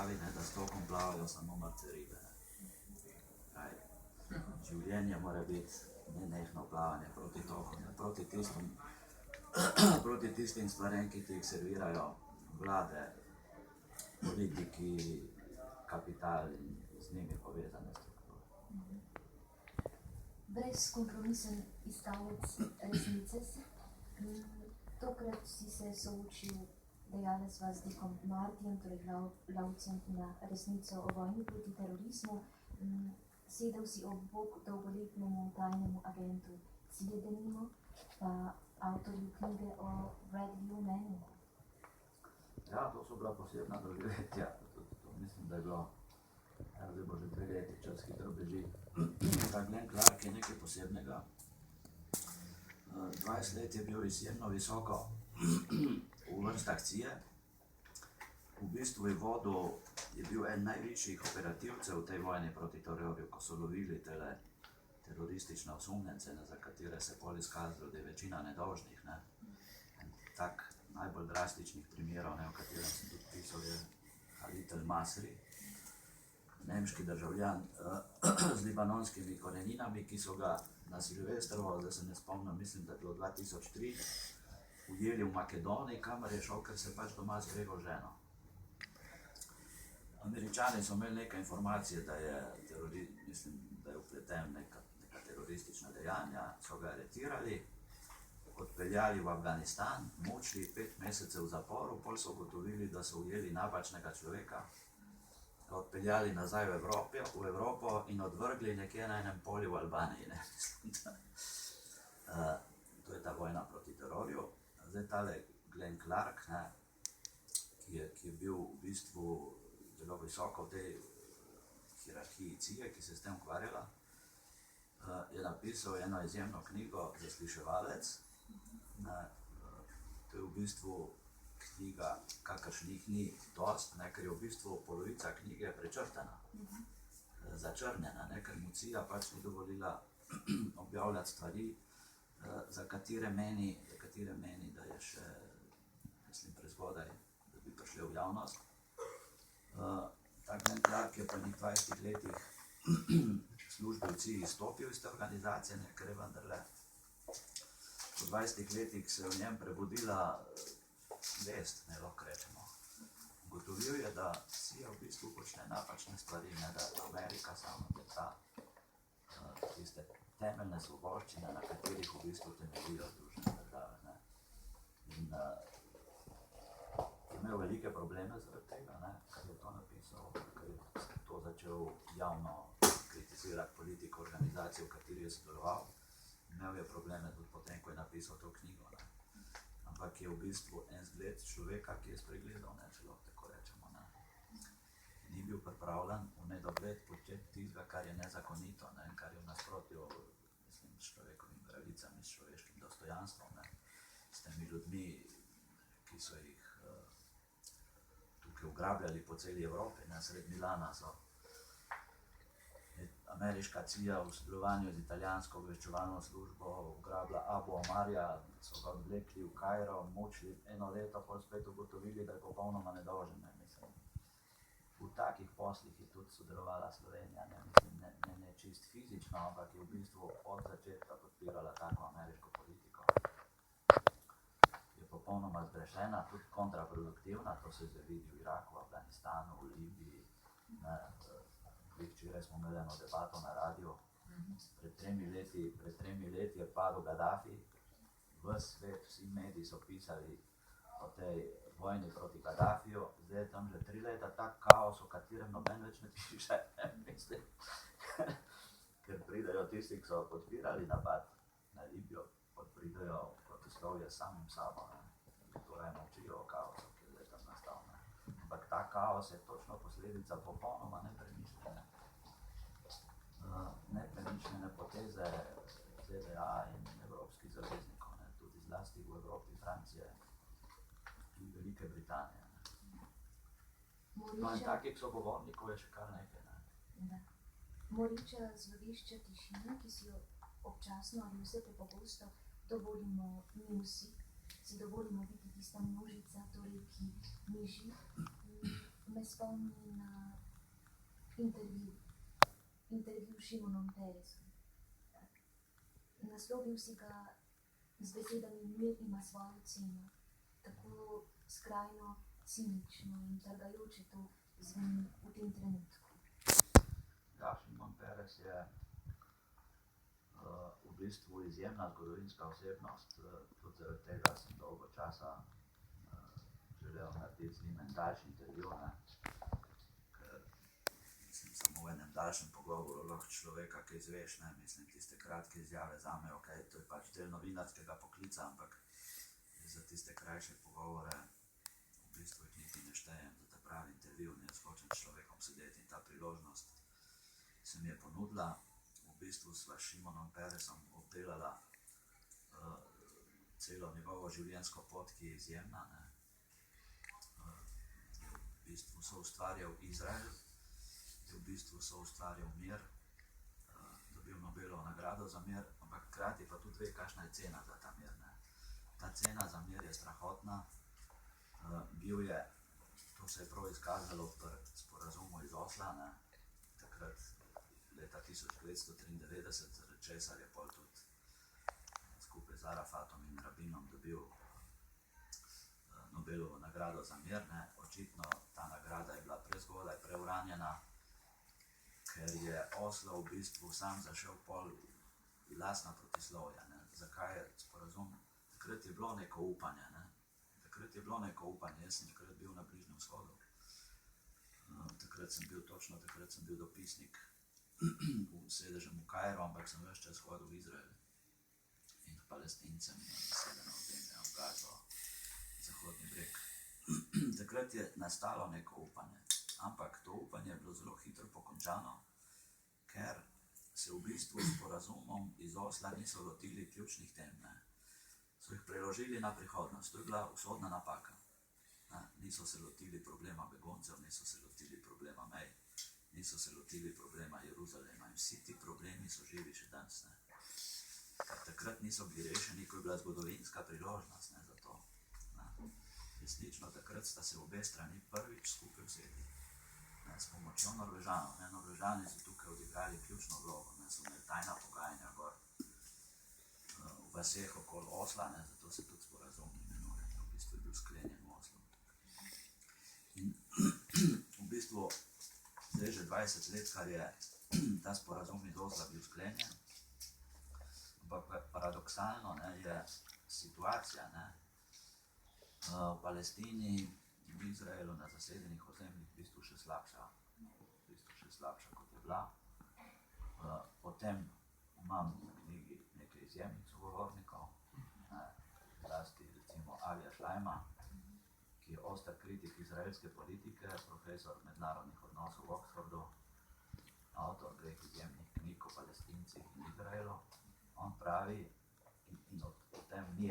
pravi, ne, da s tokom plavajo samo mrtve ribe. Življenje mora biti nenehno plavanje proti toku, ne, proti tistim stvarem, ki ti jih servirajo vlade, politiki, kapital in z njimi povezane strukture. Brezkompromisen iskalec resnice si. Tokrat si se soočil, dejala sva z Dickom Martyjem, torej lovcem na resnico o vojni proti terorizmu. Sedel si ob bok dolgoletnemu tajnemu agentu Cvedeninu, pa avtorju knjige o Bradleyju Manningu. Ja, to so bila posebna doživetja. Mislim, da je bilo, zdaj bo že 2 leti, čas hitro beži. Ta Glenn Clark je nekaj posebnega. 20 let je bil izjemno visoko v vrstah CIA. V bistvu je bil en najvišjih operativcev v tej vojni proti terorju, ko so lovili tele teroristične osumljence, za katere se pol izkazalo, da je večina nedolžnih. Ne. Tak najbolj drastičnih primerov, ne, o katerem sem tudi pisal, je Khalid al-Masri, nemški državljan z libanonskimi koreninami, ki so ga na Silvestrovo, zdaj se ne spomnim, mislim, da je bilo 2003, ujeli v Makedoniji, kamor je šel, ker se pač doma zgregal ženo. Američani so imeli nekaj informacije, da je vpleten neka teroristična dejanja, so ga aretirali, odpeljali v Afganistan, mučili 5 mesecev v zaporu, pol so ugotovili, da so ujeli napačnega človeka, ga odpeljali nazaj v Evropo in odvrgli nekje na enem polju v Albaniji. Ne? To je ta vojna proti terorju. Zdaj tale Glenn Clark, ne, ki je bil v bistvu zelo visoko v tej hierarhiji CIA, ki se s tem ukvarjala, je napisal eno izjemno knjigo Zasliševalec. To je v bistvu knjiga, kakršnih ni dost, ne, ker je v bistvu polovica knjige prečrtana, začrnjena, ne, ker mu CIA pač ni dovolila objavljati stvari, za katere meni, da je še, mislim, prezgodaj, da bi prišli v javnost. Ta Glenn Clark je po 20 letih službe v CIA izstopil iz te organizacije, ne, ker je vendarle po 20 letih se v njem prebudila vest, ne lahko rečemo. Ugotovil je, da CIA v bistvu počne napačne stvari, ne, da Amerika samo teta tiste temeljne svoboščine, na katerih v bistvu temeljijo Združene države. Ne. In je imel velike probleme zaradi tega, ne, ker je to napisal, ker je to začel javno kritizirati politiko organizacije, v kateri je sodeloval. Imel je probleme tudi potem, ko je napisal to knjigo. Ne. Ampak je v bistvu en zgled človeka, ki je spregledal, ne, če lahko tako rečemo. Ne. Ni bil pripravljen v nedogled početi tistega, kar je nezakonito, ne, kar je v nasprotju, mislim, s človekovimi pravicami, s človeškim dostojanstvom, ne. S temi ljudmi, ki so jih tukaj ugrabljali po celi Evropi, ne, sred Milana so. Ameriška CIA v sodelovanju z italijansko obveščevalno službo ugrabila Abu Omarja, so ga odvlekli v Kairo, mučili 1 leto, pa spet ugotovili, da je popolnoma nedolžen. Mislim, v takih poslih je tudi sodelovala Slovenija, ne, mislim, ne čist fizično, ampak je v bistvu od začetka podpirala tako ameriško politiko. Je popolnoma zgrešena, tudi kontraproduktivna, to se zdaj vidi v Iraku, Afganistanu, v Libiji. Ne, včeraj smo imeli eno debato na radiju. Pred 3 leti je padel Gaddafi, ves svet, vsi mediji so pisali o tej vojni proti Gaddafiju, zdaj je tam že 3 leta tak kaos, o katerem noben več ne piše, mislim. Ker pridejo tisti, ki so podpirali napad na Libijo, pridejo protislovje s samim sabo, ne. Torej molčijo o kaosu, ki je zdaj tam nastal. Ne. Ampak ta kaos je točno posledica popolnoma nepremišljene poteze ZDA in evropskih zaveznikov, ne, tudi zlasti v Evropi, Francije in Velike Britanije. No in takih sogovornikov je še kar nekaj. Da. Moriča zlovešča tišina, ki si jo občasno ali vse pogosto dovolimo mi vsi, si dovolimo biti tista množica, torej ki miži. me spomni na intervju s Šimonom Peresom. Naslovil si ga z besedami mir ima svojo ceno. Tako skrajno cinično in trgajoče to zveni v tem trenutku. Ja, Šimon Peres je v bistvu izjemna zgodovinska osebnost. Tudi zaradi tega sem dolgo časa želel narediti z njim en daljši intervju, ker mislim, samo v enem daljšem pogovoru lahko človeka kaj izveš, mislim, tiste kratke izjave zame, ok, to je pač del novinarskega poklica, ampak za tiste krajše pogovore v bistvu jih niti ne štejem za ta pravi intervju, jaz hočem s človekom sedeti in ta priložnost se mi je ponudila. V bistvu sva s Šimonom Peresom obdelala celo njegovo življenjsko pot, ki je izjemna. V bistvu so ustvarjal Izrael, v bistvu so ustvarjal mir, dobil Nobelovo nagrado za mir, ampak hkrati pa tudi ve, kakšna je cena za ta mir. Ta cena za mir je strahotna. Bil je, to se je prav izkazalo pri sporazumu iz Osla, takrat leta 1993, zaradi česar je pol tudi skupaj z Arafatom in Rabinom dobil Nobelovo nagrado za mir. Očitno ta nagrada je bila prezgodaj preuranjena, ker je Oslo v bistvu sam zašel pol lastna protislovja. Zakaj je sporazum? Takrat je bilo neko upanje, jaz sem takrat bil na Bližnjem vzhodu. Takrat sem bil dopisnik v sedežem v Kairu, ampak sem ves čas hodil v Izrael in k Palestincem, sedeno v tem, v Gazo, Zahodni breg. Takrat je nastalo neko upanje, ampak to upanje je bilo zelo hitro pokončano, ker se v bistvu s sporazumom iz Osla niso lotili ključnih tem. So jih preložili na prihodnost, to je bila usodna napaka. Niso se lotili problema beguncev, niso se lotili problema mej, niso se lotili problema Jeruzalema in vsi ti problemi so živi še danes. Ker takrat niso bili rešeni, ko je bila zgodovinska priložnost za to. Resnično takrat sta se obe strani prvič skupaj vzeli s pomočjo Norvežanov. Norvežani so tukaj odigrali ključno vlogo, so imeli tajna pogajanja gor v vaseh okoli Osla, zato se tudi sporazum imenuje, v bistvu je bil sklenjen v Oslu. In v bistvu zdaj že 20 let, kar je ta sporazum iz Osla bil sklenjen, ampak paradoksalno je situacija v Palestini in v Izraelu na zasedenih ozemljih v bistvu še slabša, kot je bila. Potem imam v knjigi nekaj izjemnih sogovornikov, zlasti recimo Avija Šlajma, ki je oster kritik izraelske politike, profesor mednarodnih odnosov v Oxfordu, avtor dveh izjemnih knjig o Palestincih in Izraelu. On pravi, in o tem ni